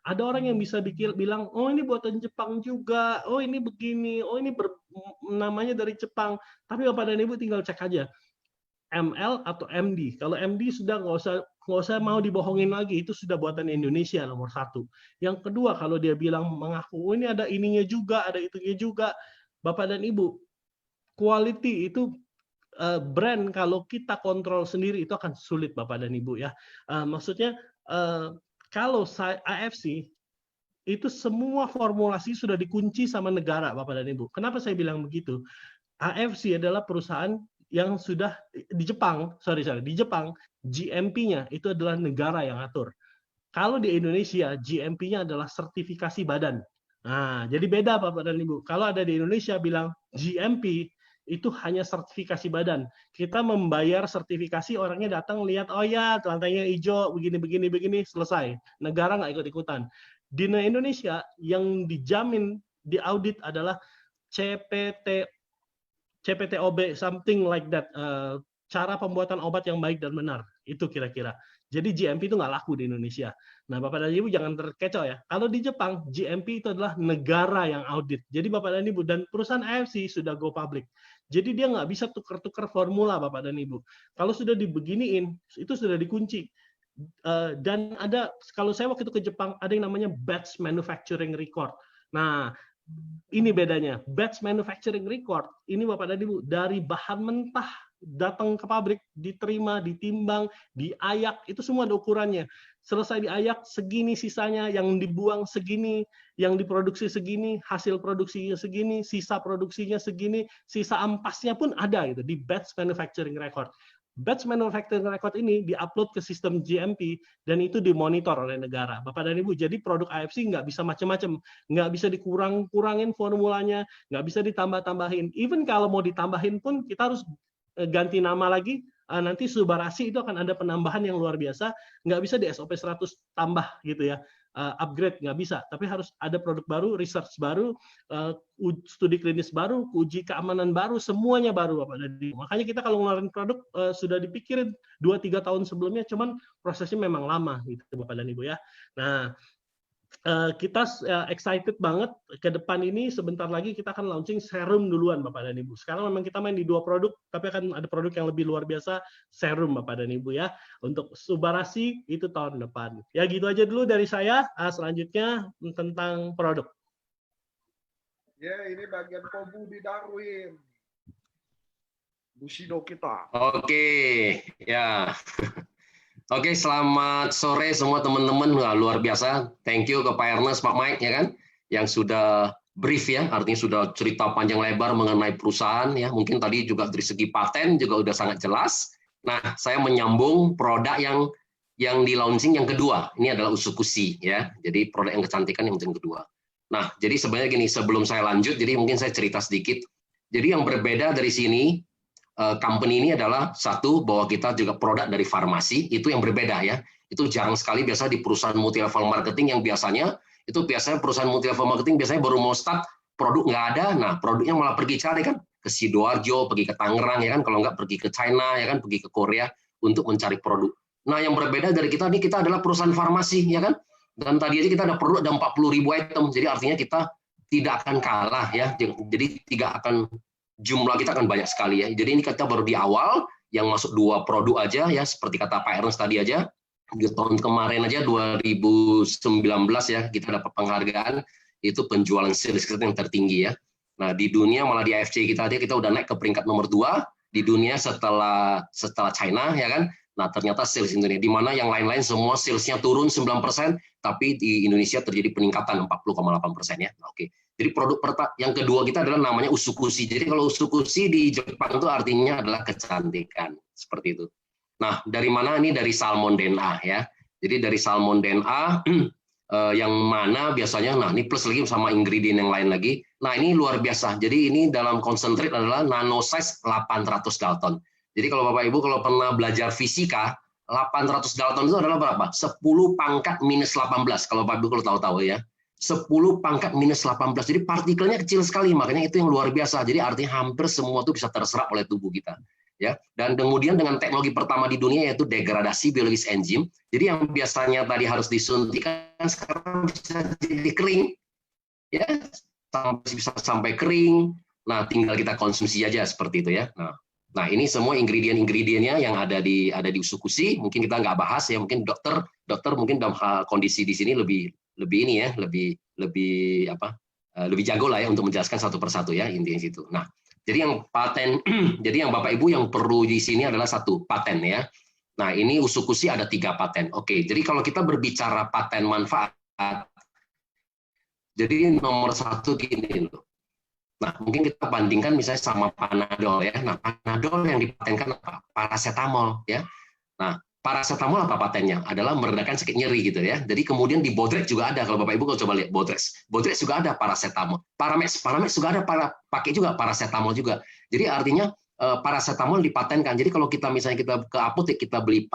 Ada orang yang bisa bilang, oh ini buatan Jepang juga, oh ini begini, oh ini namanya dari Jepang. Tapi Bapak dan Ibu tinggal cek aja ML atau MD. Kalau MD sudah nggak usah mau dibohongin lagi, itu sudah buatan Indonesia nomor satu. Yang kedua, kalau dia bilang mengaku, oh ini ada ininya juga, ada itunya juga, Bapak dan Ibu, quality itu brand kalau kita kontrol sendiri itu akan sulit Bapak dan Ibu ya. Maksudnya kalau AFC itu semua formulasi sudah dikunci sama negara Bapak dan Ibu. Kenapa saya bilang begitu? AFC adalah perusahaan yang sudah di Jepang, di Jepang GMP-nya itu adalah negara yang atur. Kalau di Indonesia GMP-nya adalah sertifikasi badan. Nah, jadi beda Bapak dan Ibu. Kalau ada di Indonesia bilang GMP itu hanya sertifikasi badan. Kita membayar sertifikasi, orangnya datang lihat, oh ya lantainya hijau, begini, selesai. Negara nggak ikut-ikutan. Di Indonesia yang dijamin di audit adalah CPTOB, something like that, cara pembuatan obat yang baik dan benar, itu kira-kira. Jadi GMP itu nggak laku di Indonesia. Nah, Bapak dan Ibu jangan terkecoh ya. Kalau di Jepang, GMP itu adalah negara yang audit. Jadi Bapak dan Ibu, dan perusahaan AFC sudah go public. Jadi dia nggak bisa tukar-tukar formula Bapak dan Ibu. Kalau sudah dibeginiin, itu sudah dikunci. Dan ada, kalau saya waktu itu ke Jepang, ada yang namanya batch manufacturing record. Nah, ini bedanya. Batch manufacturing record, ini Bapak dan Ibu, dari bahan mentah datang ke pabrik, diterima, ditimbang, diayak, itu semua ada ukurannya. Selesai diayak, segini sisanya, yang dibuang segini, yang diproduksi segini, hasil produksinya segini, sisa produksinya segini, sisa ampasnya pun ada gitu di batch manufacturing record. Batch manufacturing record ini diupload ke sistem GMP dan itu dimonitor oleh negara. Bapak dan Ibu, jadi produk AFC nggak bisa macam-macam, nggak bisa dikurangin formulanya, nggak bisa ditambah-tambahin. Even kalau mau ditambahin pun kita harus ganti nama lagi. Nanti Subarasi itu akan ada penambahan yang luar biasa, nggak bisa di SOP 100 tambah gitu ya. Upgrade nggak bisa, tapi harus ada produk baru, research baru, studi klinis baru, uji keamanan baru, semuanya baru Bapak dan Ibu. Makanya kita kalau ngeluarin produk sudah dipikirin 2-3 tahun sebelumnya, cuman prosesnya memang lama gitu Bapak dan Ibu ya. Nah, kita excited banget ke depan ini. Sebentar lagi kita akan launching serum duluan Bapak dan Ibu. Sekarang memang kita main di 2 produk, tapi akan ada produk yang lebih luar biasa, serum Bapak dan Ibu ya. Untuk Subarasi itu tahun depan. Ya gitu aja dulu dari saya. Selanjutnya tentang produk. Ya, ini bagian Kobu di Darwin. Bushido kita. Oke, ya. Oke, selamat sore semua teman-teman. Luar biasa. Thank you ke Pak Ernest, Pak Mike ya kan, yang sudah brief ya, artinya sudah cerita panjang lebar mengenai perusahaan ya. Mungkin tadi juga dari segi paten juga udah sangat jelas. Nah, saya menyambung produk yang di launching yang kedua. Ini adalah Usukushi ya. Jadi produk yang kecantikan yang kedua. Nah, jadi sebenarnya gini, sebelum saya lanjut, jadi mungkin saya cerita sedikit. Jadi yang berbeda dari sini, company ini adalah satu, bahwa kita juga produk dari farmasi, itu yang berbeda ya. Itu jarang sekali biasa di perusahaan multi level marketing yang biasanya perusahaan multi level marketing biasanya baru mau start produk nggak ada, nah produknya malah pergi cari kan ke Sidoarjo, pergi ke Tangerang ya kan, kalau nggak pergi ke China ya kan, pergi ke Korea untuk mencari produk. Nah yang berbeda dari kita ini, kita adalah perusahaan farmasi ya kan, dan tadi aja kita ada produk ada 40.000 item, jadi artinya kita tidak akan kalah ya, jadi tidak akan, jumlah kita akan banyak sekali ya. Jadi ini kita baru di awal, yang masuk 2 produk aja ya, seperti kata Pak Ernest tadi aja, di tahun kemarin aja 2019 ya, kita dapat penghargaan, itu penjualan sales kita yang tertinggi ya. Nah di dunia malah di AFC kita udah naik ke peringkat nomor 2 di dunia setelah China ya kan. Nah ternyata sales Indonesia, di mana yang lain-lain semua salesnya turun 9%, tapi di Indonesia terjadi peningkatan 40,8% ya. Oke. Jadi produk yang kedua kita adalah namanya Usukushi. Jadi kalau Usukushi di Jepang itu artinya adalah kecantikan, seperti itu. Nah, dari mana ini? Dari salmon DNA ya. Jadi dari salmon DNA yang mana biasanya, nah ini plus lagi sama ingredient yang lain lagi. Nah ini luar biasa. Jadi ini dalam concentrate adalah nano size 800 Dalton. Jadi kalau Bapak Ibu kalau pernah belajar fisika, 800 Dalton itu adalah berapa? 10 pangkat minus 18. Kalau Bapak Ibu kalau tahu-tahu ya. 10 pangkat minus 18. Jadi partikelnya kecil sekali, makanya itu yang luar biasa. Jadi artinya hampir semua itu bisa terserap oleh tubuh kita. ya. Dan kemudian dengan teknologi pertama di dunia yaitu degradasi biologis enzim. Jadi yang biasanya tadi harus disuntikan sekarang bisa jadi kering, ya, bisa sampai kering. Nah, tinggal kita konsumsi aja seperti itu ya. Nah ini semua ingredient-ingredientnya yang ada di usukushi. Mungkin kita nggak bahas ya. Mungkin dokter mungkin dalam kondisi di sini lebih ini ya, lebih jago lah ya untuk menjelaskan satu persatu ya intinya situ. Nah, jadi yang paten, jadi yang Bapak Ibu yang perlu di sini adalah satu paten ya. Nah ini usukushi ada 3 paten. Oke, jadi kalau kita berbicara paten manfaat, jadi nomor 1 gini loh. Nah, mungkin kita bandingkan misalnya sama Panadol ya. Nah, Panadol yang dipatenkan apa? Paracetamol ya. Nah, paracetamol apa patennya? Adalah meredakan sakit nyeri gitu ya. Jadi kemudian di Bodrex juga ada. Kalau Bapak Ibu kalau coba lihat Bodrex juga ada paracetamol. Paramex juga ada, pakai juga paracetamol juga. Jadi artinya paracetamol dipatenkan. Jadi kalau kita misalnya kita ke apotek kita beli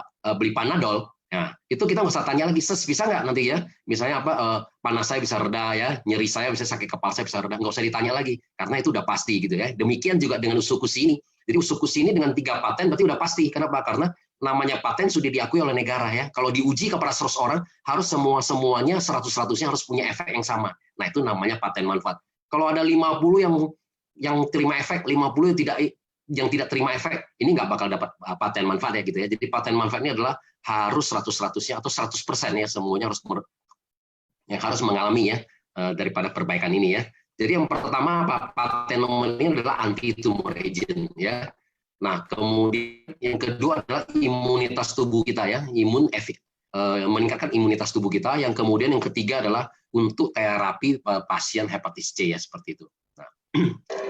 Panadol, nah, itu kita nggak usah tanya lagi, bisa nggak nanti ya, misalnya panas saya bisa reda ya, nyeri saya bisa, sakit kepala saya bisa reda, nggak usah ditanya lagi, karena itu udah pasti gitu ya. Demikian juga dengan usukushi ini. Jadi usukushi ini dengan 3 paten berarti udah pasti. Kenapa? Karena namanya paten sudah diakui oleh negara ya. Kalau diuji kepada 100 orang, harus semuanya 100-100-nya harus punya efek yang sama. Nah itu namanya paten manfaat. Kalau ada 50 yang terima efek, 50 yang tidak terima efek, ini nggak bakal dapat paten manfaat ya gitu ya. Jadi paten manfaat ini adalah harus 100-100-nya atau 100% ya, semuanya harus mengalami ya daripada perbaikan ini ya. Jadi yang pertama paten nomor ini adalah anti tumor agent ya. Nah kemudian yang kedua adalah imunitas tubuh kita ya, meningkatkan imunitas tubuh kita. Yang kemudian yang ketiga adalah untuk terapi pasien hepatitis C ya, seperti itu.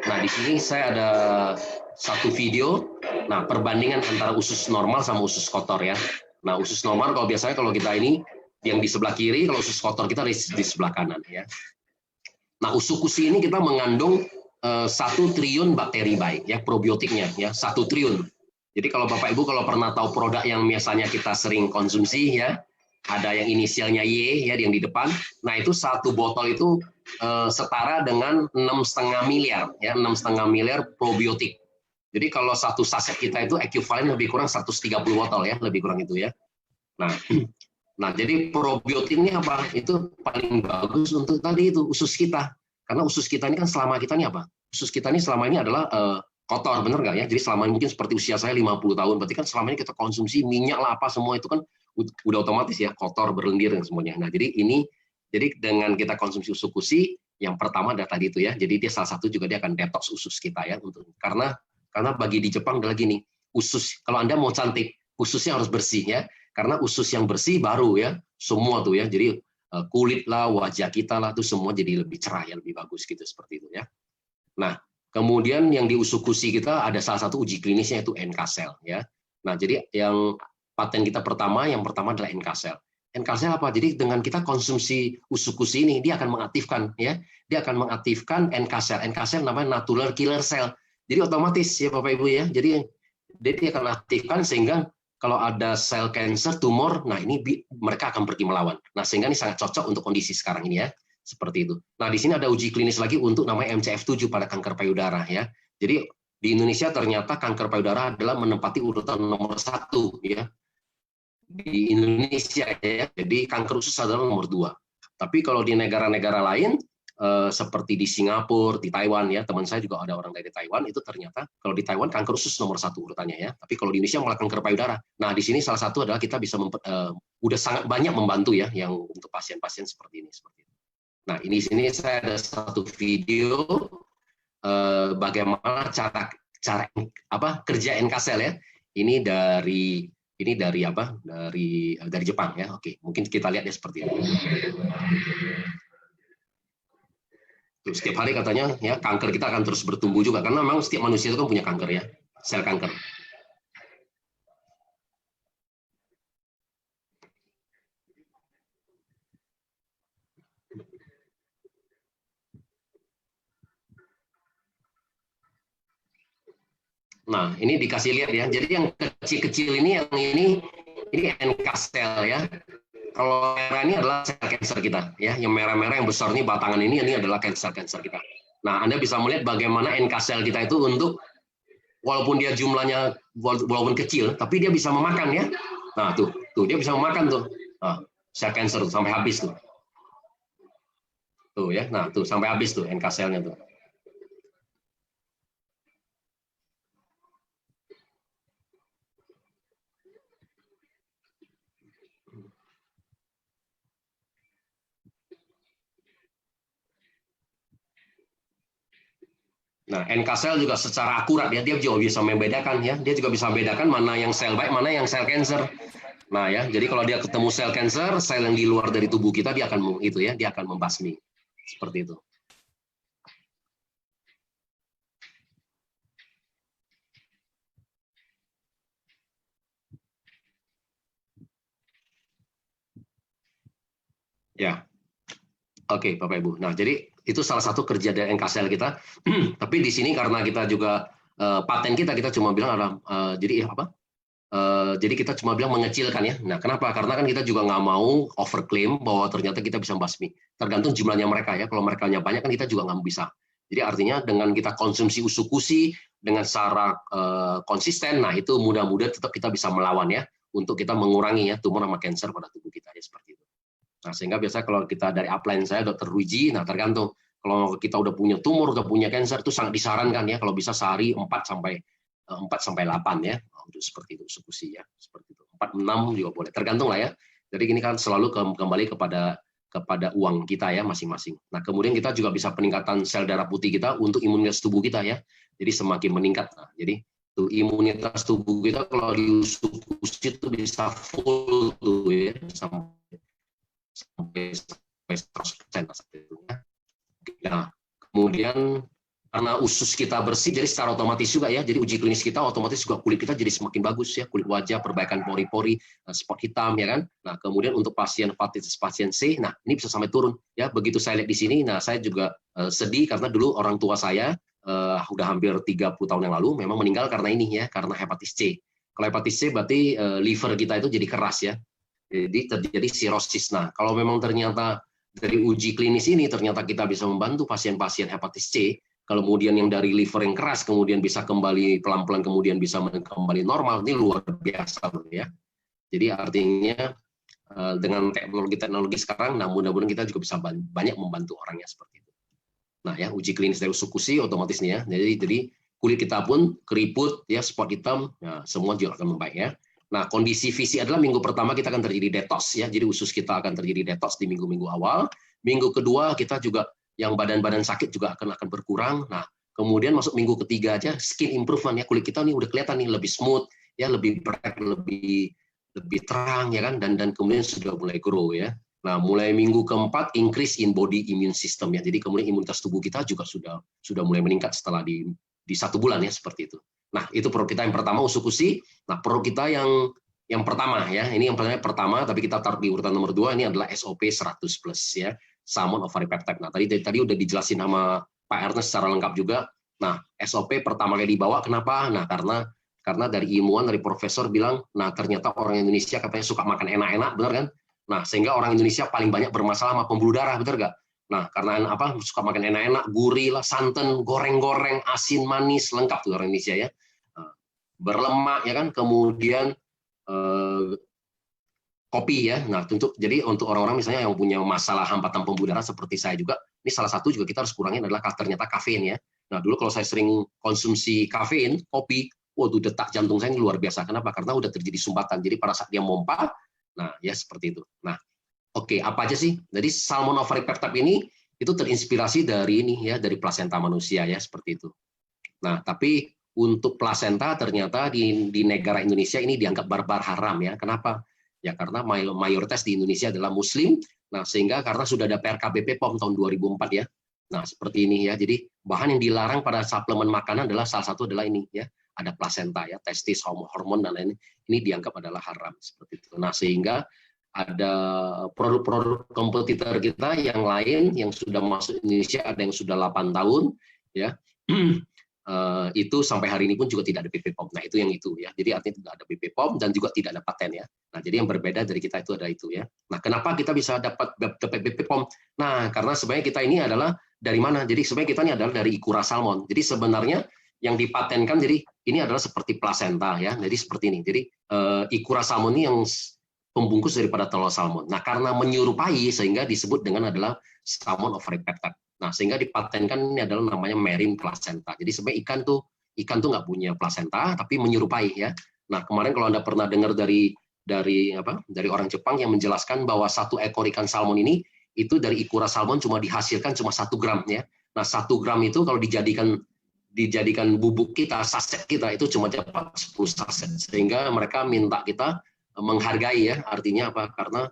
Nah di sini saya ada satu video. Nah perbandingan antara usus normal sama usus kotor ya. Nah usus normal kalau biasanya kalau kita ini yang di sebelah kiri, kalau usus kotor kita di sebelah kanan ya. Nah usukushi ini kita mengandung 1 triliun bakteri baik ya, probiotiknya ya, 1 triliun. Jadi kalau Bapak Ibu kalau pernah tahu produk yang biasanya kita sering konsumsi ya, ada yang inisialnya Y ya yang di depan. Nah itu 1 botol itu setara dengan 6,5 miliar ya, 6,5 miliar probiotik. Jadi kalau 1 saset kita itu ekuivalen lebih kurang 130 botol ya, lebih kurang itu ya. Nah jadi probiotik ini apa? Itu paling bagus untuk tadi itu usus kita. Karena usus kita ini kan selama kita ini apa? Usus kita ini selama ini adalah kotor, bener nggak ya? Jadi selama ini mungkin seperti usia saya 50 tahun, berarti kan selama ini kita konsumsi minyak lah apa semua itu kan udah otomatis ya, kotor, berlendir dan semuanya. Nah jadi dengan kita konsumsi usukushi, yang pertama adalah tadi itu ya, jadi dia salah satu juga dia akan detox usus kita ya, karena bagi di Jepang adalah gini, usus kalau Anda mau cantik, ususnya harus bersih ya, karena usus yang bersih baru ya, semua tuh ya, jadi kulit lah, wajah kita lah, itu semua jadi lebih cerah ya, lebih bagus gitu seperti itu ya. Nah kemudian yang di usukushi kita ada salah satu uji klinisnya itu NK-cell ya. Nah jadi yang paten kita yang pertama adalah NK-cell. NK-cell apa? Jadi dengan kita konsumsi usukushi ini, dia akan mengaktifkan ya, dia akan mengaktifkan NK-cell. NK-cell namanya natural killer cell. Jadi otomatis ya Bapak Ibu ya. Jadi dia akan aktifkan sehingga kalau ada sel cancer, tumor, nah ini mereka akan pergi melawan. Nah sehingga ini sangat cocok untuk kondisi sekarang ini ya, seperti itu. Nah di sini ada uji klinis lagi untuk namanya MCF7 pada kanker payudara ya. Jadi di Indonesia ternyata kanker payudara adalah menempati urutan nomor 1 ya. Di Indonesia ya, jadi kanker usus adalah nomor 2. Tapi kalau di negara-negara lain seperti di Singapura, di Taiwan ya, teman saya juga ada orang dari Taiwan, itu ternyata kalau di Taiwan kanker usus nomor 1 urutannya ya. Tapi kalau di Indonesia malah kanker payudara. Nah di sini salah satu adalah kita bisa udah sangat banyak membantu ya, yang untuk pasien-pasien seperti ini. Nah ini sini saya ada satu video bagaimana cara kerja NK-cell ya. Ini dari Jepang ya. Oke, mungkin kita lihat ya seperti ini. Setiap hari katanya ya kanker kita akan terus bertumbuh juga karena memang setiap manusia itu kan punya kanker ya, sel kanker. Nah, ini dikasih lihat ya. Jadi yang kecil-kecil ini NK-cell ya. Kalau merah ini adalah sel kanker kita ya. Yang merah-merah yang besar ini batangan ini adalah sel kanker kita. Nah, Anda bisa melihat bagaimana NK-cell kita itu untuk walaupun dia jumlahnya walaupun kecil, tapi dia bisa memakan ya. Nah tuh dia bisa memakan tuh sel cancer tuh, sampai habis tuh. Tuh ya, nah tuh sampai habis tuh NK selnya tuh. Nah, NK sel juga secara akurat ya, dia juga bisa membedakan ya, dia juga bisa membedakan mana yang sel baik, mana yang sel cancer. Nah ya, jadi kalau dia ketemu sel cancer, sel yang di luar dari tubuh kita dia akan itu ya, dia akan membasmi seperti itu. Ya, oke Bapak Ibu. Nah, jadi itu salah satu kerja dari NK sel kita. Tapi di sini karena kita juga paten kita cuma bilang adalah jadi apa? Jadi kita cuma bilang mengecilkan ya. Nah, kenapa? Karena kan kita juga nggak mau overclaim bahwa ternyata kita bisa membasmi. Tergantung jumlahnya mereka ya. Kalau mereka banyak kan kita juga nggak bisa. Jadi artinya dengan kita konsumsi usukusi dengan secara konsisten, nah itu mudah-mudahan tetap kita bisa melawan ya untuk kita mengurangi ya tumor sama kanker pada tubuh kita ya seperti itu. Nah, sehingga biasanya kalau kita dari upline saya, Dr. Ruiji, nah tergantung. Kalau kita udah punya tumor, udah punya kanker, itu sangat disarankan ya, kalau bisa sehari 4 sampai 8 ya, untuk seperti itu, eksekusi ya, seperti itu. 4-6 juga boleh, tergantung lah ya. Jadi ini kan selalu kembali kepada uang kita ya, masing-masing. Nah, kemudian kita juga bisa peningkatan sel darah putih kita untuk imunitas tubuh kita ya, jadi semakin meningkat. Nah, jadi tuh imunitas tubuh kita kalau diusukusi itu bisa full tuh ya, sampai 100% ya. Nah, kemudian karena usus kita bersih, jadi secara otomatis juga ya, jadi uji klinis kita otomatis juga kulit kita jadi semakin bagus ya, kulit wajah, perbaikan pori-pori, spot hitam ya kan. Nah, kemudian untuk pasien hepatitis pasien C, nah ini bisa sampai turun ya. Begitu saya lihat di sini, nah saya juga sedih karena dulu orang tua saya udah hampir 30 tahun yang lalu memang meninggal karena ini ya, karena hepatitis C. Kalau hepatitis C berarti liver kita itu jadi keras ya. Jadi terjadi sirosis. Nah, kalau memang ternyata dari uji klinis ini ternyata kita bisa membantu pasien-pasien hepatitis C, kemudian yang dari liver yang keras kemudian bisa kembali pelan-pelan kemudian bisa kembali normal, ini luar biasa ya. Jadi artinya dengan teknologi sekarang, nah mudah-mudahan kita juga bisa banyak membantu orangnya seperti itu. Nah ya, uji klinis dari usukusi otomatis nih ya. Jadi kulit kita pun keriput ya, spot hitam, nah, semua juga akan membaik ya. Nah, kondisi fisik adalah minggu pertama kita akan terjadi detox ya. Jadi usus kita akan terjadi detox di minggu-minggu awal. Minggu kedua kita juga yang badan-badan sakit juga akan berkurang. Nah, kemudian masuk minggu ketiga aja skin improvement ya. Kulit kita nih udah kelihatan nih lebih smooth ya, lebih bright, lebih terang ya kan, dan kemudian sudah mulai grow ya. Nah, mulai minggu keempat increase in body immune system ya. Jadi kemudian imunitas tubuh kita juga sudah mulai meningkat setelah di 1 bulan ya, seperti itu. Nah, itu produk kita yang pertama usukusi. Nah, produk kita yang pertama ya, ini yang pertama, tapi kita taruh di urutan nomor 2, ini adalah SOP 100+ ya, Salmon Ovari Peptide. Nah, tadi udah dijelasin sama Pak Ernest secara lengkap juga. Nah, SOP pertama kali dibawa kenapa? Nah, karena dari ilmuwan, dari profesor bilang, nah ternyata orang Indonesia katanya suka makan enak-enak, benar kan? Nah, sehingga orang Indonesia paling banyak bermasalah sama pembuluh darah, benar nggak? Nah, karena apa? Suka makan enak-enak, gurih lah, santan, goreng-goreng, asin, manis, lengkap tuh orang Indonesia ya. Berlemak ya kan, kemudian kopi ya. Nah, jadi untuk orang-orang misalnya yang punya masalah hambatan pembuluh darah seperti saya juga, ini salah satu juga kita harus kurangin adalah ternyata kafein ya. Nah, dulu kalau saya sering konsumsi kafein, kopi, waduh detak jantung saya ini luar biasa. Kenapa? Karena udah terjadi sumbatan. Jadi pada saat dia mompa, nah ya seperti itu. Nah, oke, apa aja sih? Jadi Salmon Ovari Peptide ini itu terinspirasi dari ini ya, dari plasenta manusia ya, seperti itu. Nah, tapi untuk plasenta ternyata di negara Indonesia ini dianggap barbar haram ya. Kenapa? Ya karena mayoritas di Indonesia adalah Muslim. Nah, sehingga karena sudah ada PRKB POM tahun 2004 ya. Nah, seperti ini ya. Jadi bahan yang dilarang pada suplemen makanan adalah salah satu adalah ini ya. Ada plasenta ya, testis, hormon dan lain-lain. Ini dianggap adalah haram seperti itu. Nah, sehingga ada produk-produk kompetitor kita yang lain yang sudah masuk Indonesia, ada yang sudah 8 tahun ya. Itu sampai hari ini pun juga tidak ada BPOM. Nah, itu yang itu ya. Jadi artinya tidak ada BPOM dan juga tidak ada paten ya. Nah, jadi yang berbeda dari kita itu ada itu ya. Nah, kenapa kita bisa dapat BPOM? Nah, karena sebenarnya kita ini adalah dari mana? Jadi sebenarnya kita ini adalah dari Ikura Salmon. Jadi sebenarnya yang dipatenkan. Jadi ini adalah seperti plasenta ya. Jadi seperti ini. Jadi Ikura salmon ini yang pembungkus daripada telur salmon. Nah, karena menyerupai sehingga disebut dengan adalah salmon ovary peptide. Nah, sehingga dipatenkan ini adalah namanya marine placenta. Jadi sebenarnya ikan tuh nggak punya plasenta tapi menyerupai ya. Nah, kemarin kalau Anda pernah dengar dari orang Jepang yang menjelaskan bahwa satu ekor ikan salmon ini itu dari Ikura salmon cuma dihasilkan cuma 1 gram ya. Nah, 1 gram itu kalau dijadikan bubuk kita, saset kita itu cuma dapat 10 saset. Sehingga mereka minta kita menghargai ya. Artinya apa? Karena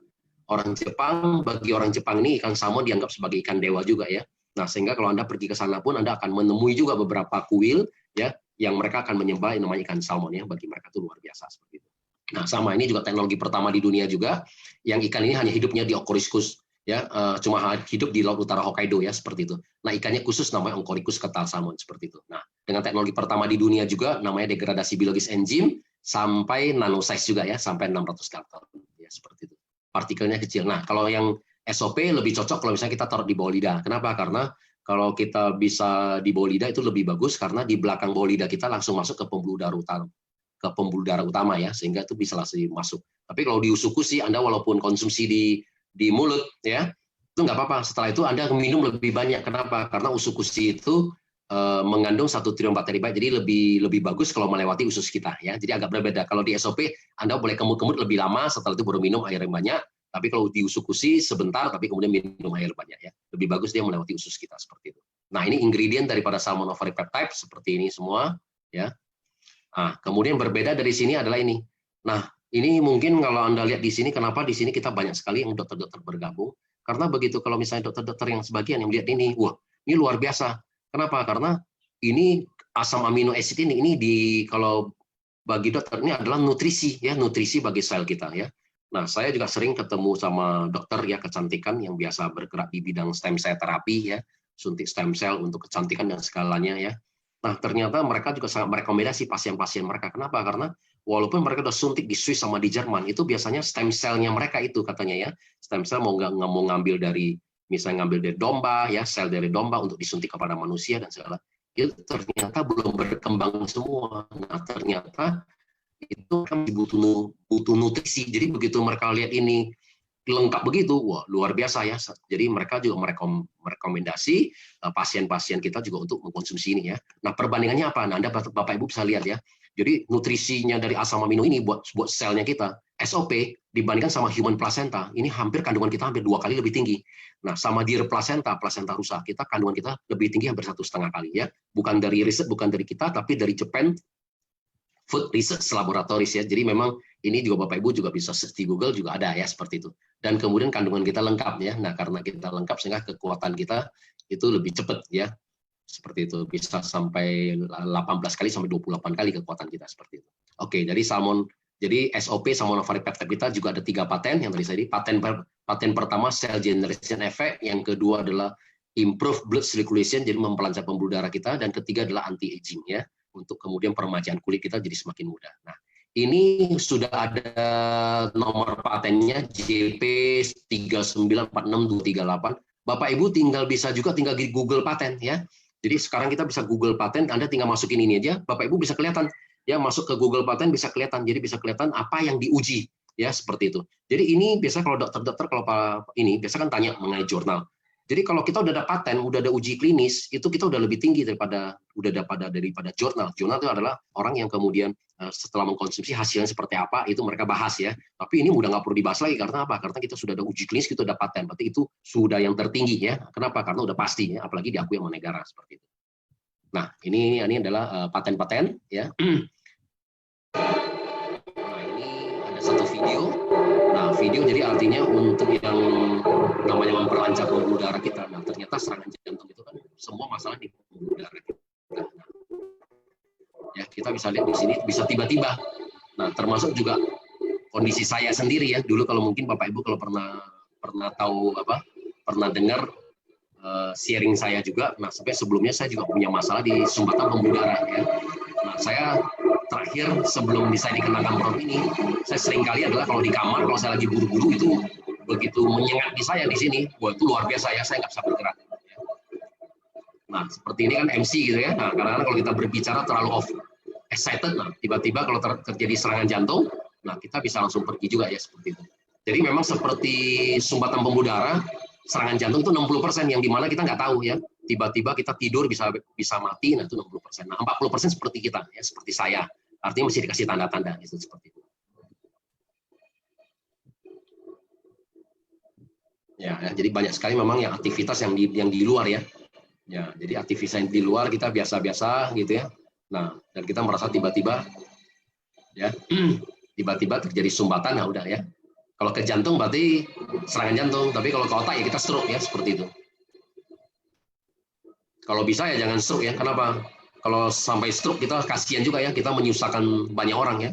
bagi orang Jepang ini ikan salmon dianggap sebagai ikan dewa juga ya. Nah, sehingga kalau Anda pergi ke sana pun Anda akan menemui juga beberapa kuil ya yang mereka akan menyembah namanya ikan salmon ya. Bagi mereka itu luar biasa seperti itu. Nah, sama ini juga teknologi pertama di dunia juga, yang ikan ini hanya hidupnya di Oncorhynchus, ya, cuma hidup di laut utara Hokkaido ya, seperti itu. Nah, ikannya khusus namanya Oncorhynchus ketal salmon, seperti itu. Nah, dengan teknologi pertama di dunia juga, namanya degradasi biologis enzim, sampai nanosize juga ya, sampai 600 Dalton, ya, seperti itu. Partikelnya kecil. Nah, kalau yang SOP lebih cocok kalau misalnya kita taruh di bawah lidah. Kenapa? Karena kalau kita bisa di bawah lidah itu lebih bagus, karena di belakang bawah lidah kita langsung masuk ke pembuluh darah utama ya, sehingga itu bisa langsung masuk. Tapi kalau di usukushi Anda walaupun konsumsi di mulut ya, itu nggak apa-apa. Setelah itu Anda minum lebih banyak. Kenapa? Karena usukushi itu mengandung 1 triliun bakteri baik, jadi lebih bagus kalau melewati usus kita ya. Jadi agak berbeda. Kalau di SOP Anda boleh kemut-kemut lebih lama, setelah itu baru minum air yang banyak. Tapi kalau di usukushi sebentar, tapi kemudian minum air banyak ya. Lebih bagus dia melewati usus kita seperti itu. Nah, ini ingredient daripada salmon ovary peptide seperti ini semua ya. Nah, kemudian berbeda dari sini adalah ini. Nah, ini mungkin kalau Anda lihat di sini, kenapa di sini kita banyak sekali yang dokter-dokter bergabung. Karena begitu kalau misalnya dokter-dokter yang sebagian yang melihat ini, wah, ini luar biasa. Kenapa? Karena ini asam amino acid ini kalau bagi dokter ini adalah nutrisi ya, nutrisi bagi sel kita ya. Nah, saya juga sering ketemu sama dokter ya kecantikan yang biasa bergerak di bidang stem cell terapi ya, suntik stem cell untuk kecantikan dan segalanya ya. Nah, ternyata mereka juga sangat merekomendasi pasien-pasien mereka. Kenapa? Karena walaupun mereka sudah suntik di Swiss sama di Jerman, itu biasanya stem cell-nya mereka itu katanya ya, stem cell mau ngambil dari, misalnya ngambil dari domba, ya sel dari domba untuk disuntik kepada manusia dan segala, itu ternyata belum berkembang semua. Nah, ternyata itu kan butuh nutrisi. Jadi begitu mereka lihat ini lengkap begitu, wah luar biasa ya. Jadi mereka juga merekomendasi pasien-pasien kita juga untuk mengkonsumsi ini ya. Nah, perbandingannya apa? Nah, Anda Bapak Ibu bisa lihat ya. Jadi nutrisinya dari asam amino ini buat selnya kita, SOP dibandingkan sama human placenta, ini hampir kandungan kita hampir 2 kali lebih tinggi. Nah, sama deer placenta rusa kita, kandungan kita lebih tinggi hampir 1,5 kali ya. Bukan dari riset, bukan dari kita, tapi dari Japan Food Research Laboratories ya. Jadi memang ini juga Bapak Ibu juga bisa search di Google juga ada ya seperti itu. Dan kemudian kandungan kita lengkap ya. Nah, karena kita lengkap sehingga kekuatan kita itu lebih cepat ya. Seperti itu, bisa sampai 18 kali sampai 28 kali kekuatan kita seperti itu. Oke, jadi SOP salmon ovary peptide kita juga ada 3 paten yang tadi saya di paten pertama cell generation effect, yang kedua adalah improve blood circulation jadi memperlancar pembuluh darah kita, dan ketiga adalah anti aging ya, untuk kemudian peremajaan kulit kita jadi semakin mudah. Nah, ini sudah ada nomor patennya JP 3946238. Bapak Ibu tinggal di Google paten ya. Jadi sekarang kita bisa Google paten, Anda tinggal masukin ini aja, Bapak Ibu bisa kelihatan ya, masuk ke Google paten bisa kelihatan. Jadi bisa kelihatan apa yang diuji ya, seperti itu. Jadi ini biasa kalau dokter-dokter kalau ini biasa kan tanya mengenai jurnal. Jadi kalau kita udah ada paten, udah ada uji klinis, itu kita udah lebih tinggi daripada jurnal. Jurnal itu adalah orang yang kemudian setelah mengkonsumsi hasilnya seperti apa, itu mereka bahas ya. Tapi ini udah nggak perlu dibahas lagi, karena apa? Karena kita sudah ada uji klinis, kita udah paten. Berarti itu sudah yang tertinggi ya. Kenapa? Karena udah pasti ya, apalagi diakui sama negara seperti itu. Nah, ini adalah paten-paten ya. Nah, ini ada satu video. Nah, video jadi artinya untuk yang namanya memperlancar pembuluh darah kita. Nah, ternyata serangan jantung itu kan semua masalah di pembuluh darah kita. Nah, ya, kita bisa lihat di sini bisa tiba-tiba. Nah, termasuk juga kondisi saya sendiri ya. Dulu kalau mungkin Bapak Ibu kalau pernah tahu pernah dengar sharing saya juga. Nah, sampai sebelumnya saya juga punya masalah di sumbatan pembuluh darah ya. Nah, saya terakhir sebelum saya dikenakan program ini, saya sering kali adalah kalau di kamar, kalau saya lagi buru-buru itu begitu menyengat di saya di sini, wah itu luar biasa ya, saya nggak bisa bergerak. Nah, seperti ini kan MC gitu ya. Nah, kadang-kadang kalau kita berbicara terlalu excited, nah tiba-tiba kalau terjadi serangan jantung, nah kita bisa langsung pergi juga ya seperti itu. Jadi memang seperti sumbatan pembuluh darah, serangan jantung itu 60% yang dimana kita nggak tahu ya. Tiba-tiba kita tidur bisa mati, nah itu 60%. Nah 40% seperti kita ya, seperti saya. Artinya mesti dikasih tanda-tanda itu seperti itu. Ya, jadi banyak sekali memang yang aktivitas yang di luar ya. Ya, jadi aktivitas yang di luar kita biasa-biasa gitu ya. Nah, dan kita merasa tiba-tiba ya, tiba-tiba terjadi sumbatan, nah udah ya. Kalau ke jantung berarti serangan jantung, tapi kalau ke otak ya kita stroke ya, seperti itu. Kalau bisa ya jangan stroke ya, kenapa? Kalau sampai stroke kita kasihan juga ya, kita menyusahkan banyak orang ya.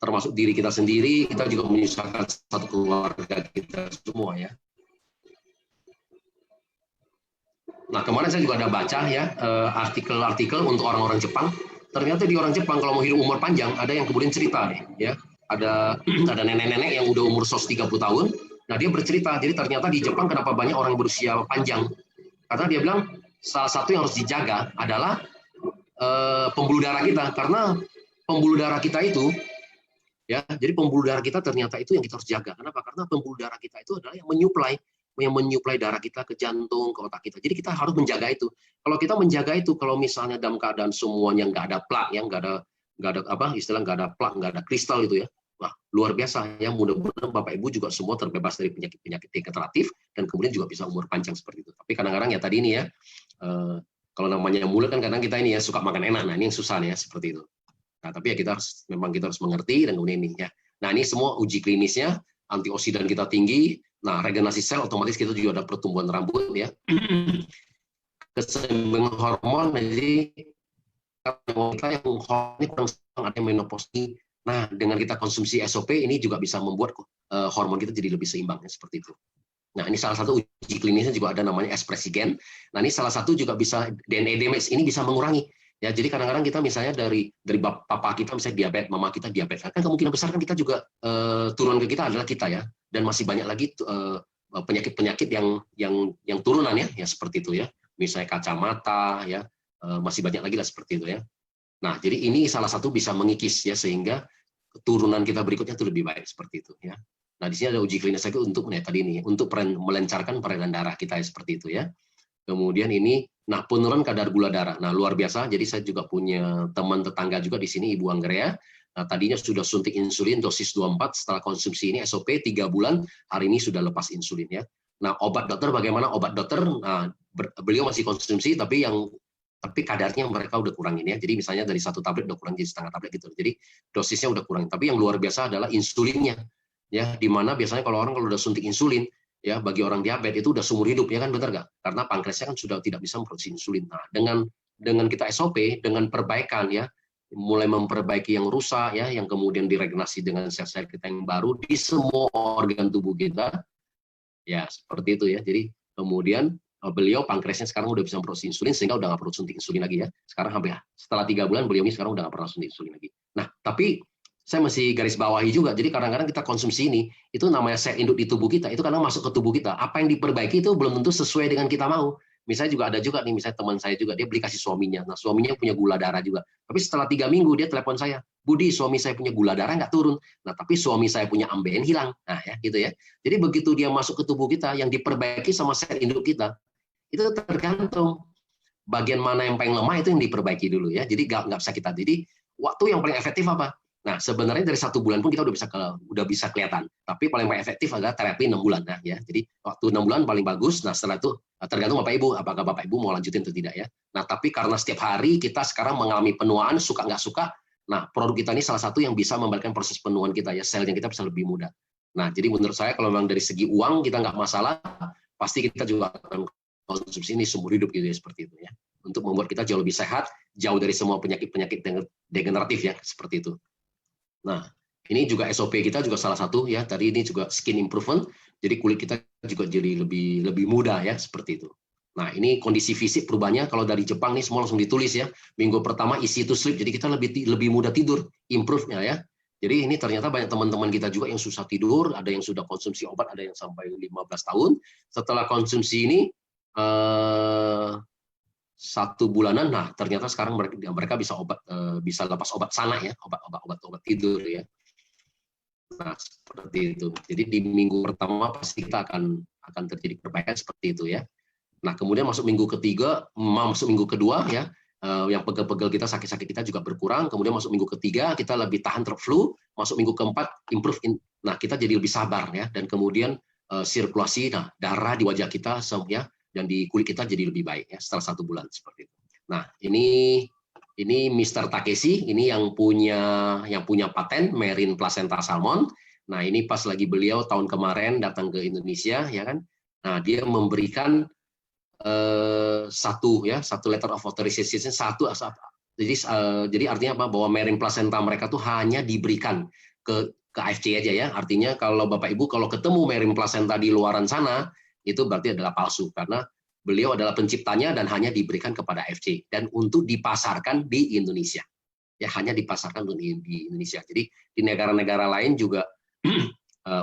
Termasuk diri kita sendiri, kita juga menyusahkan satu keluarga kita semua ya. Nah, kemarin saya juga ada baca ya artikel-artikel untuk orang-orang Jepang. Ternyata di orang Jepang kalau mau hidup umur panjang, ada yang kemudian cerita nih, ya. Ada nenek-nenek yang udah umur 130 tahun. Nah, dia bercerita, jadi ternyata di Jepang kenapa banyak orang berusia panjang? Karena dia bilang salah satu yang harus dijaga adalah pembuluh darah kita, karena pembuluh darah kita itu ya, jadi pembuluh darah kita ternyata itu yang kita harus jaga. Kenapa? Karena pembuluh darah kita itu adalah yang menyuplai darah kita ke jantung, ke otak kita. Jadi kita harus menjaga itu. Kalau kita menjaga itu, kalau misalnya dalam keadaan semuanya nggak ada plak, ya nggak ada apa istilah nggak ada plak, nggak ada kristal itu ya, wah luar biasa ya. Mudah-mudahan Bapak Ibu juga semua terbebas dari penyakit-penyakit degeneratif dan kemudian juga bisa umur panjang seperti itu. Tapi kadang-kadang ya tadi ini ya, kalau namanya mulut kan kadang kita ini ya suka makan enak. Nah ini yang susah nih ya seperti itu. Nah tapi ya kita harus mengerti dan kemudian ini ya. Nah ini semua uji klinisnya, antioksidan kita tinggi. Nah, regenerasi sel otomatis kita juga ada pertumbuhan rambut ya. Keseimbangan hormon, jadi kita yang hormonnya kurang ada menopause. Nah, dengan kita konsumsi SOP ini juga bisa membuat hormon kita jadi lebih seimbang ya, seperti itu. Nah, ini salah satu uji klinisnya juga ada namanya ekspresi gen. Nah, ini salah satu juga bisa DNA damage ini bisa mengurangi. Ya, jadi kadang-kadang kita misalnya dari papa kita misalnya diabetes, mama kita diabetes, kan kemungkinan besar kan kita juga turun ke kita adalah kita ya. Dan masih banyak lagi penyakit-penyakit yang turunan ya seperti itu ya. Misalnya kacamata ya, masih banyak lagi lah seperti itu ya. Nah, jadi ini salah satu bisa mengikis ya sehingga keturunan kita berikutnya itu lebih baik seperti itu ya. Nah, di sini ada uji klinis lagi untuk tadi ini untuk melancarkan peredaran darah kita ya seperti itu ya. Kemudian ini penurunan kadar gula darah. Nah, luar biasa. Jadi saya juga punya teman tetangga juga di sini, Ibu Anggrea. Nah, tadinya sudah suntik insulin dosis 24, setelah konsumsi ini SOP 3 bulan, hari ini sudah lepas insulin ya. Nah, obat dokter bagaimana? Obat dokter, beliau masih konsumsi, tapi kadarnya mereka udah kurangin ya. Jadi misalnya dari 1 tablet udah kurang jadi setengah tablet gitu. Jadi dosisnya udah kurang. Tapi yang luar biasa adalah insulinnya. Ya, di mana biasanya kalau udah suntik insulin, ya bagi orang diabetes itu udah seumur hidup ya kan, benar nggak? Karena pankreasnya kan sudah tidak bisa memproduksi insulin. Nah, dengan kita SOP, dengan perbaikan ya, mulai memperbaiki yang rusak ya, yang kemudian diregenerasi dengan sel-sel kita yang baru di semua organ tubuh kita, ya seperti itu ya. Jadi kemudian beliau pankreasnya sekarang udah bisa memproduksi insulin sehingga udah nggak perlu suntik insulin lagi ya. Sekarang setelah 3 bulan beliau ini sekarang udah nggak pernah suntik insulin lagi. Nah, tapi saya masih garis bawahi juga. Jadi kadang-kadang kita konsumsi ini, itu namanya sel induk di tubuh kita, itu karena masuk ke tubuh kita. Apa yang diperbaiki itu belum tentu sesuai dengan kita mau. Misalnya juga ada juga nih, misalnya teman saya juga, dia beli kasih suaminya. Nah, suaminya punya gula darah juga. Tapi setelah 3 minggu, dia telepon saya, Budi, suami saya punya gula darah nggak turun. Nah, tapi suami saya punya ambeien hilang. Nah, ya gitu ya. Jadi begitu dia masuk ke tubuh kita, yang diperbaiki sama sel induk kita, itu tergantung bagian mana yang paling lemah itu yang diperbaiki dulu ya. Jadi nggak bisa kita. Jadi waktu yang paling efektif apa? Nah, sebenarnya dari 1 bulan pun kita udah bisa kelihatan. Tapi paling efektif adalah terapi 6 bulan. Nah, ya. Jadi waktu 6 bulan paling bagus. Nah, setelah itu tergantung Bapak Ibu, apakah Bapak Ibu mau lanjutin atau tidak ya. Nah, tapi karena setiap hari kita sekarang mengalami penuaan, suka nggak suka. Nah, produk kita ini salah satu yang bisa membalikkan proses penuaan kita ya, selnya kita bisa lebih mudah. Nah, jadi menurut saya kalau memang dari segi uang kita nggak masalah, pasti kita juga akan konsumsi ini seumur hidup gitu ya, seperti itu ya. Untuk membuat kita jauh lebih sehat, jauh dari semua penyakit-penyakit degeneratif ya, seperti itu. Nah, ini juga SOP kita juga salah satu ya. Tadi ini juga skin improvement. Jadi kulit kita juga jadi lebih muda ya, seperti itu. Nah, ini kondisi fisik perubahannya kalau dari Jepang nih semua langsung ditulis ya. Minggu pertama easy to sleep. Jadi kita lebih mudah tidur, improve-nya ya. Jadi ini ternyata banyak teman-teman kita juga yang susah tidur, ada yang sudah konsumsi obat, ada yang sampai 15 tahun. Setelah konsumsi ini 1 bulanan, nah ternyata sekarang mereka bisa bisa lepas obat sana ya, obat tidur ya. Nah seperti itu. Jadi di minggu pertama pasti kita akan terjadi perbaikan seperti itu ya. Nah kemudian masuk minggu ketiga, masuk minggu kedua ya, yang pegel-pegel kita, sakit-sakit kita juga berkurang. Kemudian masuk minggu ketiga kita lebih tahan terhadap flu. Masuk minggu keempat improve, nah kita jadi lebih sabar ya. Dan kemudian sirkulasi, nah darah di wajah kita ya, dan di kulit kita jadi lebih baik ya setelah 1 bulan seperti itu. Nah ini Mr. Takeshi, ini yang punya paten Marine Placenta Salmon. Nah ini pas lagi beliau tahun kemarin datang ke Indonesia ya kan. Nah dia memberikan satu letter of authorization, jadi artinya apa, bahwa marine placenta mereka tuh hanya diberikan ke AFC aja ya. Artinya kalau Bapak Ibu kalau ketemu marine placenta di luaran sana itu berarti adalah palsu, karena beliau adalah penciptanya dan hanya diberikan kepada AFC dan untuk dipasarkan di Indonesia ya, hanya dipasarkan di Indonesia. Jadi di negara-negara lain juga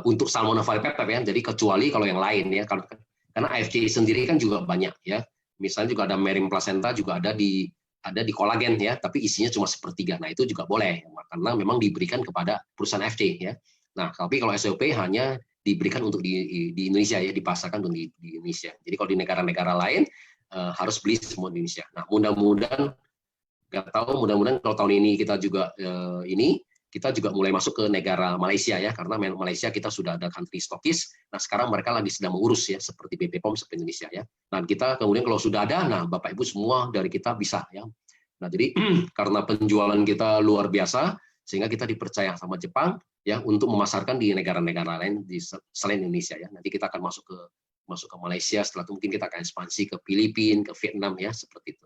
untuk Salmonella pepper ya, jadi kecuali kalau yang lain ya, karena AFC sendiri kan juga banyak ya. Misalnya juga ada marine placenta juga ada di kolagen ya, tapi isinya cuma 1/3. Nah, itu juga boleh karena memang diberikan kepada perusahaan AFC ya. Nah, tapi kalau SOP hanya diberikan untuk di Indonesia ya, dipasarkan untuk di Indonesia. Jadi kalau di negara-negara lain harus beli semua di Indonesia. Nah, mudah-mudahan kalau tahun ini kita juga kita juga mulai masuk ke negara Malaysia ya, karena Malaysia kita sudah ada country stockist. Nah sekarang mereka lagi sedang mengurus ya, seperti BP POM seperti Indonesia ya. Dan kita kemudian kalau sudah ada, nah Bapak Ibu semua dari kita bisa ya. Nah jadi karena penjualan kita luar biasa, sehingga kita dipercaya sama Jepang ya untuk memasarkan di negara-negara lain selain Indonesia ya. Nanti kita akan masuk ke Malaysia, setelah itu mungkin kita akan ekspansi ke Filipina, ke Vietnam ya, seperti itu.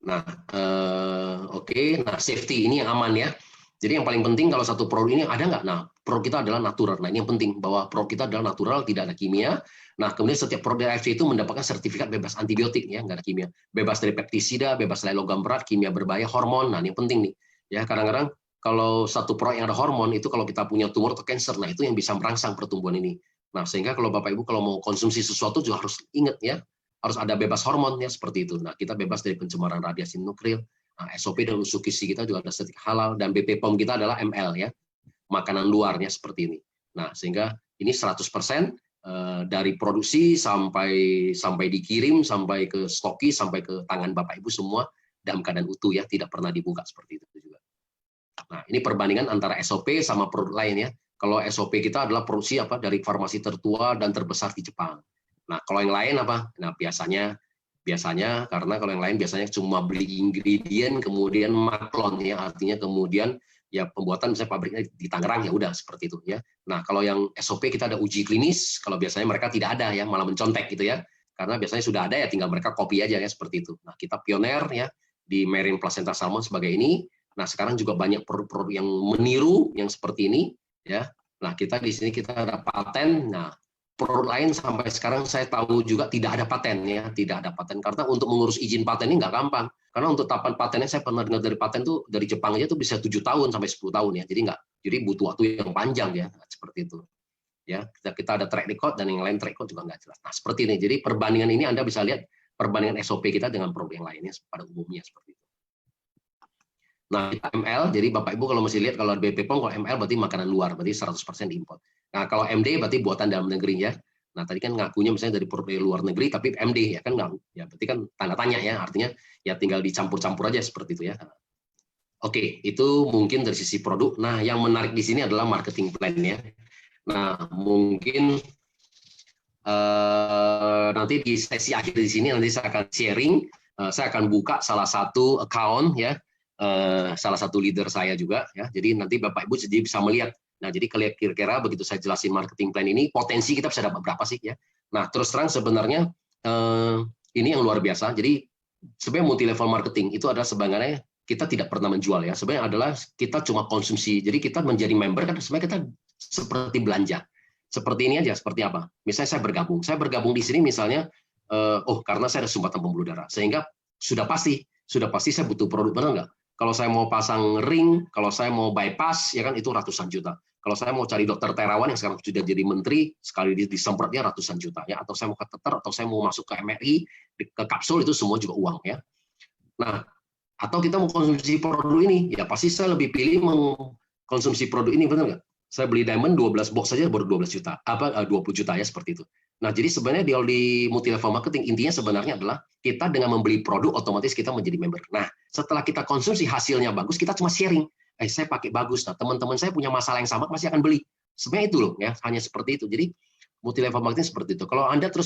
Nah, oke. Nah, safety ini yang aman ya. Jadi yang paling penting kalau satu produk ini ada nggak? Nah, produk kita adalah natural. Nah, ini yang penting bahwa produk kita adalah natural, tidak ada kimia. Nah, kemudian setiap produk AFC itu mendapatkan sertifikat bebas antibiotik ya, nggak ada kimia. Bebas dari pestisida, bebas dari logam berat, kimia berbahaya, hormon. Nah, ini yang penting nih. Ya, kadang-kadang kalau satu produk yang ada hormon itu kalau kita punya tumor atau cancer, nah itu yang bisa merangsang pertumbuhan ini. Nah, sehingga kalau Bapak Ibu kalau mau konsumsi sesuatu juga harus ingat ya, harus ada bebas hormon ya, seperti itu. Nah, kita bebas dari pencemaran radiasi nuklir. Nah, SOP dan usul gizi kita juga ada sertifikat halal, dan BP POM kita adalah ML ya, makanan luarnya seperti ini. Nah, sehingga ini 100% dari produksi sampai dikirim, sampai ke stoki, sampai ke tangan Bapak Ibu semua dalam keadaan utuh ya, tidak pernah dibuka seperti itu juga. Nah, ini perbandingan antara SOP sama produk lain ya. Kalau SOP kita adalah produksi dari farmasi tertua dan terbesar di Jepang. Nah, kalau yang lain apa? Nah, biasanya karena kalau yang lain biasanya cuma beli ingredient kemudian maklon ya, artinya kemudian ya pembuatan misalnya pabriknya di Tangerang ya udah seperti itu ya. Nah, kalau yang SOP kita ada uji klinis, kalau biasanya mereka tidak ada ya, malah mencontek gitu ya. Karena biasanya sudah ada ya, tinggal mereka copy aja ya seperti itu. Nah, kita pioner ya di Marine Placenta Salmon sebagai ini. Nah, sekarang juga banyak produk-produk yang meniru yang seperti ini ya. Nah, kita di sini kita ada paten. Nah, produk lain sampai sekarang saya tahu juga tidak ada paten ya, tidak ada paten karena untuk mengurus izin paten ini nggak gampang. Karena untuk tahapan patennya saya pernah dengar dari paten tuh dari Jepang aja tuh bisa 7 tahun sampai 10 tahun ya. Jadi butuh waktu yang panjang ya, seperti itu. Ya, kita ada track record dan yang lain track record juga nggak jelas. Nah, seperti ini. Jadi perbandingan ini Anda bisa lihat perbandingan SOP kita dengan produk yang lainnya pada umumnya seperti itu. Nah, ML, jadi Bapak Ibu kalau masih lihat kalau BP POM, kalau ML berarti makanan luar, berarti 100% import. Nah, kalau MD berarti buatan dalam negeri ya. Nah, tadi kan ngakunya misalnya dari produk luar negeri, tapi MD ya kan nggak, ya berarti kan tanda tanya ya, artinya ya tinggal dicampur-campur aja seperti itu ya. Oke, itu mungkin dari sisi produk. Nah, yang menarik di sini adalah marketing plan ya. Nah, mungkin nanti di sesi akhir di sini nanti saya akan sharing, saya akan buka salah satu account ya. Salah satu leader saya juga ya. Jadi nanti Bapak Ibu jadi bisa melihat. Nah, jadi kira-kira begitu saya jelasin marketing plan ini, potensi kita bisa dapat berapa sih ya. Nah, terus terang sebenarnya ini yang luar biasa. Jadi sebenarnya multi level marketing itu adalah sebenarnya kita tidak pernah menjual ya. Sebenarnya adalah kita cuma konsumsi. Jadi kita menjadi member kan sebenarnya kita seperti belanja. Seperti ini aja, seperti apa? Misalnya saya bergabung di sini misalnya karena saya ada sumbatan pembuluh darah. Sehingga sudah pasti saya butuh produk, benar nggak? Kalau saya mau pasang ring, kalau saya mau bypass, ya kan itu ratusan juta. Kalau saya mau cari dokter Terawan yang sekarang sudah jadi menteri, sekali disemprotnya ratusan juta ya. Atau saya mau kateter, atau saya mau masuk ke MRI, ke kapsul, itu semua juga uang ya. Nah, atau kita mau konsumsi produk ini, ya pasti saya lebih pilih mengkonsumsi produk ini, benar nggak? Saya beli diamond 12 box saja baru 12 juta, 20 juta ya, seperti itu. Nah, jadi sebenarnya di multi-level marketing, intinya sebenarnya adalah kita dengan membeli produk, otomatis kita menjadi member. Nah, setelah kita konsumsi hasilnya bagus, kita cuma sharing. Saya pakai bagus. Nah, teman-teman saya punya masalah yang sama, pasti akan beli. Sebenarnya itu loh, ya, hanya seperti itu. Jadi, multi-level marketing seperti itu. Kalau Anda terus